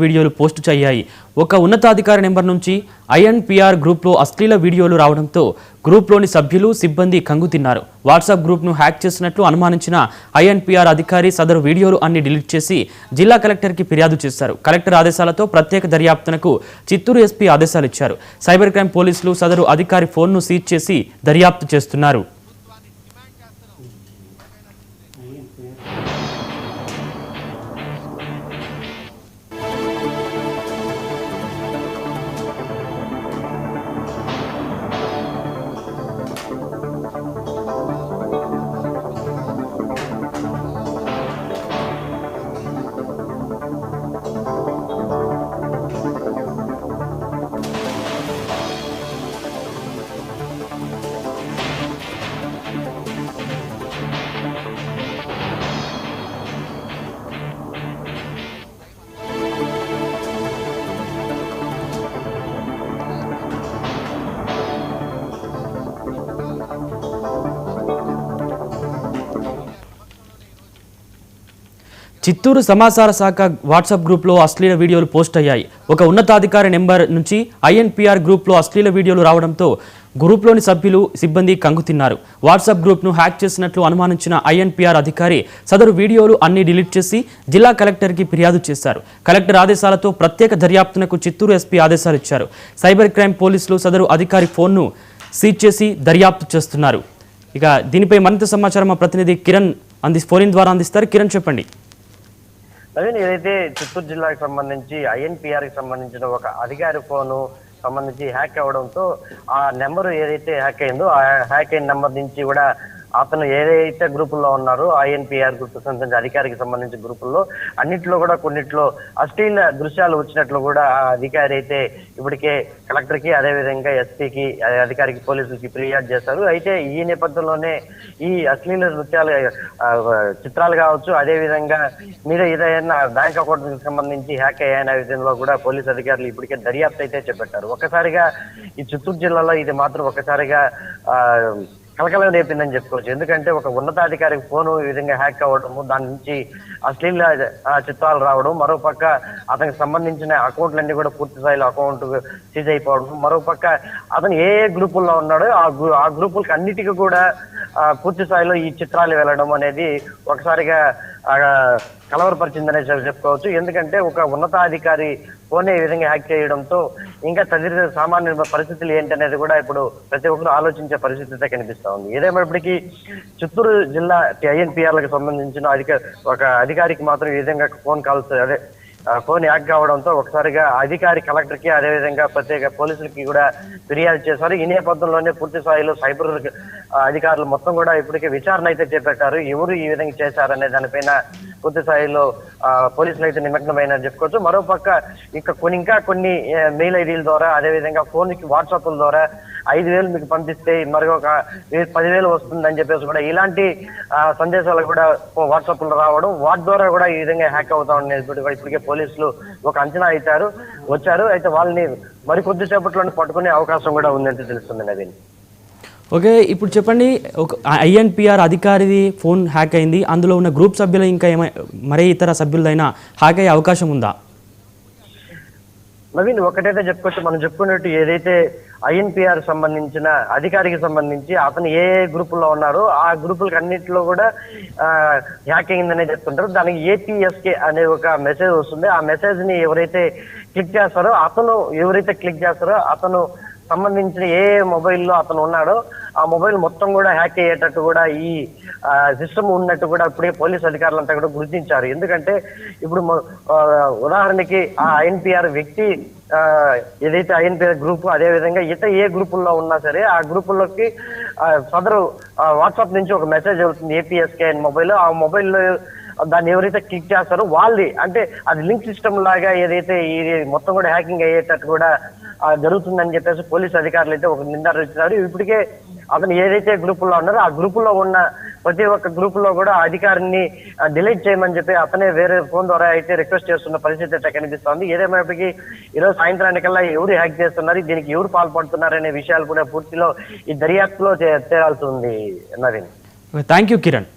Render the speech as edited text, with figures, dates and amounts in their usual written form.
వీడియోలు పోస్ట్ చేయాయి. ఒక ఉన్నతాధికారి నెంబర్ నుంచి ఐఎన్పిఆర్ గ్రూప్లో అశ్లీల వీడియోలు రావడంతో గ్రూప్లోని సభ్యులు సిబ్బంది కంగుతిన్నారు. వాట్సాప్ గ్రూప్ను హ్యాక్ చేసినట్లు అనుమానించిన ఐఎన్పిఆర్ అధికారి సదరు వీడియోలు అన్ని డిలీట్ చేసి జిల్లా కలెక్టర్కి ఫిర్యాదు చేశారు. కలెక్టర్ ఆదేశాలతో ప్రత్యేక దర్యాప్తునకు చిత్తూరు ఎస్పీ ఆదేశాలు ఇచ్చారు. సైబర్ క్రైమ్ పోలీసులు సదరు అధికారి ఫోన్ను సీజ్ చేసి దర్యాప్తు చేస్తున్నారు. చిత్తూరు సమాచార శాఖ వాట్సాప్ గ్రూప్లో అశ్లీల వీడియోలు పోస్ట్ అయ్యాయి. ఒక ఉన్నతాధికారి నెంబర్ నుంచి ఐఎన్పిఆర్ గ్రూప్లో అశ్లీల వీడియోలు రావడంతో గ్రూప్లోని సభ్యులు సిబ్బంది కంగుతిన్నారు. వాట్సాప్ గ్రూప్ను హ్యాక్ చేసినట్లు అనుమానించిన ఐఎన్పిఆర్ అధికారి సదరు వీడియోలు అన్ని డిలీట్ చేసి జిల్లా కలెక్టర్కి ఫిర్యాదు చేశారు. కలెక్టర్ ఆదేశాలతో ప్రత్యేక దర్యాప్తునకు చిత్తూరు ఎస్పీ ఆదేశాలు ఇచ్చారు. సైబర్ క్రైమ్ పోలీసులు సదరు అధికారి ఫోన్ను సీజ్ చేసి దర్యాప్తు చేస్తున్నారు. ఇక దీనిపై మరింత సమాచారం మా ప్రతినిధి కిరణ్ ఫోన్ ద్వారా అందిస్తారు. కిరణ్, చెప్పండి. నవీన్, ఏదైతే చిత్తూరు జిల్లాకు సంబంధించి ఐఎన్పిఆర్ కి సంబంధించిన ఒక అధికారి ఫోను సంబంధించి హ్యాక్ అవడంతో ఆ నెంబర్ ఏదైతే హ్యాక్ అయిందో ఆ హ్యాక్ అయిన నెంబర్ నుంచి కూడా అతను ఏదైతే గ్రూపుల్లో ఉన్నారో ఐఎన్పిఆర్ గ్రూప్ సంబంధించిన అధికారికి సంబంధించిన గ్రూపుల్లో అన్నింటిలో కూడా కొన్నిట్లో అశ్లీల దృశ్యాలు వచ్చినట్లు కూడా ఆ అధికారి అయితే ఇప్పటికే కలెక్టర్కి అదేవిధంగా ఎస్పీకి అధికారికి పోలీసులకి ఫిర్యాదు చేశారు. అయితే ఈ నేపథ్యంలోనే ఈ అశ్లీల నృత్యాలు చిత్రాలు కావచ్చు, అదేవిధంగా మీరు ఏదైనా బ్యాంక్ అకౌంట్ సంబంధించి హ్యాక్ అయ్యాయనే విధంలో కూడా పోలీసు అధికారులు ఇప్పటికే దర్యాప్తు అయితే చేపట్టారు. ఒక్కసారిగా ఈ చిత్తూరు జిల్లాలో ఇది మాత్రం ఒక్కసారిగా కలకలం రేపిందని చెప్పుకోవచ్చు. ఎందుకంటే ఒక ఉన్నతాధికారికి ఫోను ఈ విధంగా హ్యాక్ అవ్వడము, దాని నుంచి అశ్లీల చిత్రాలు రావడం, మరోపక్క అతనికి సంబంధించిన అకౌంట్లన్నీ కూడా పూర్తి స్థాయిలో అకౌంట్ సీజ్ అయిపోవడం, మరోపక్క అతను ఏ గ్రూపుల్లో ఉన్నాడో ఆ గ్రూపులకి అన్నిటికీ కూడా పూర్తి స్థాయిలో ఈ చిత్రాలు వెళ్ళడం అనేది ఒకసారిగా కలవరపరిచిందనే చెప్పుకోవచ్చు. ఎందుకంటే ఒక ఉన్నతాధికారి ఫోన్ ఈ విధంగా హ్యాక్ చేయడంతో ఇంకా తదితర సామాన్య పరిస్థితులు ఏంటనేది కూడా ఇప్పుడు ప్రతి ఒక్కరు ఆలోచించే పరిస్థితి అయితే కనిపిస్తా ఉంది. ఏదేమైనప్పటికీ చిత్తూరు జిల్లా ఐఎన్పిఆర్లకు సంబంధించిన ఒక అధికారికి మాత్రం ఈ విధంగా ఫోన్ కాల్స్ ఫోన్ హ్యాక్ కావడంతో ఒకసారిగా అధికారి కలెక్టర్కి అదేవిధంగా ప్రత్యేక పోలీసులకి కూడా ఫిర్యాదు చేశారు. ఈ నేపథ్యంలోనే పూర్తి స్థాయిలో సైబర్ అధికారులు మొత్తం కూడా ఇప్పటికే విచారణ అయితే చేపట్టారు. ఎవరు ఈ విధంగా చేశారనే దానిపైన పూర్తి స్థాయిలో పోలీసులు అయితే నిమగ్నమైన చెప్పుకోవచ్చు. మరోపక్క ఇంకా కొన్ని మెయిల్ ఐడీల ద్వారా అదేవిధంగా ఫోన్కి వాట్సాప్ల ద్వారా 5,000 మీకు పంపిస్తే మరొక 10,000 వస్తుందని చెప్పేసి కూడా ఇలాంటి సందేశాలు కూడా వాట్సాప్ లో రావడం, వాటి ద్వారా కూడా ఈ విధంగా హ్యాక్ అవుతా ఉండేది ఇప్పటికే పోలీసులు ఒక అంచనా వచ్చారు. అయితే వాళ్ళని మరికొద్దిసేపట్లోనే పట్టుకునే అవకాశం కూడా ఉందంటే తెలుస్తుంది. నవీన్, ఓకే, ఇప్పుడు చెప్పండి, ఒక ఐఎన్పిఆర్ అధికారిది ఫోన్ హ్యాక్ అయింది, అందులో ఉన్న గ్రూప్ సభ్యులు ఇంకా మరే ఇతర సభ్యులైనా హ్యాక్ అయ్యే అవకాశం ఉందా? నవీన్, ఒకటైతే చెప్పుకోవచ్చు, మనం చెప్పుకున్నట్టు ఏదైతే ఐఎన్పిఆర్ సంబంధించిన అధికారికి సంబంధించి అతను ఏ గ్రూపుల్లో ఉన్నారో ఆ గ్రూపులకి అన్నింటిలో కూడా హ్యాకింగ్ అనేది చెప్తుంటారు. దానికి ఏపీఎస్కే అనే ఒక మెసేజ్ వస్తుంది. ఆ మెసేజ్ ని ఎవరైతే క్లిక్ చేస్తారో అతను సంబంధించిన ఏ మొబైల్లో అతను ఉన్నాడో ఆ మొబైల్ మొత్తం కూడా హ్యాక్ అయ్యేటట్టు కూడా ఈ సిస్టమ్ ఉన్నట్టు కూడా ఇప్పుడే పోలీసు అధికారులంతా కూడా గుర్తించారు. ఎందుకంటే ఇప్పుడు ఉదాహరణకి ఆ ఐఎన్పిఆర్ వ్యక్తి ఏదైతే ఐఎన్పిఆర్ గ్రూప్ అదేవిధంగా ఏ గ్రూపుల్లో ఉన్నా సరే ఆ గ్రూపుల్లోకి సదరు వాట్సాప్ నుంచి ఒక మెసేజ్ అవుతుంది ఏపీఎస్కే అని మొబైల్. ఆ మొబైల్లో దాన్ని ఎవరైతే క్లిక్ చేస్తారో వాళ్ళది అంటే అది లింక్ సిస్టమ్ లాగా ఏదైతే ఇది మొత్తం కూడా హ్యాకింగ్ అయ్యేటట్టు కూడా జరుగుతుందని చెప్పేసి పోలీసు అధికారులు అయితే ఒక నిర్ధారించారు. ఇప్పటికే అతను ఏదైతే గ్రూపుల్లో ఉన్నారో ఆ గ్రూపుల్లో ఉన్న ప్రతి ఒక్క గ్రూపుల్లో కూడా అధికారిని డిలీట్ చేయమని చెప్పి అతనే వేరే ఫోన్ ద్వారా అయితే రిక్వెస్ట్ చేస్తున్న పరిస్థితి అయితే కనిపిస్తోంది. ఏదేమైనప్పటికీ ఈరోజు సాయంత్రానికల్లా ఎవరు హ్యాక్ చేస్తున్నారు, దీనికి ఎవరు పాల్పడుతున్నారు అనే విషయాలు కూడా పూర్తిలో ఈ దర్యాప్తులో తేలాల్సి ఉంది. Naveen, thank you Kiran.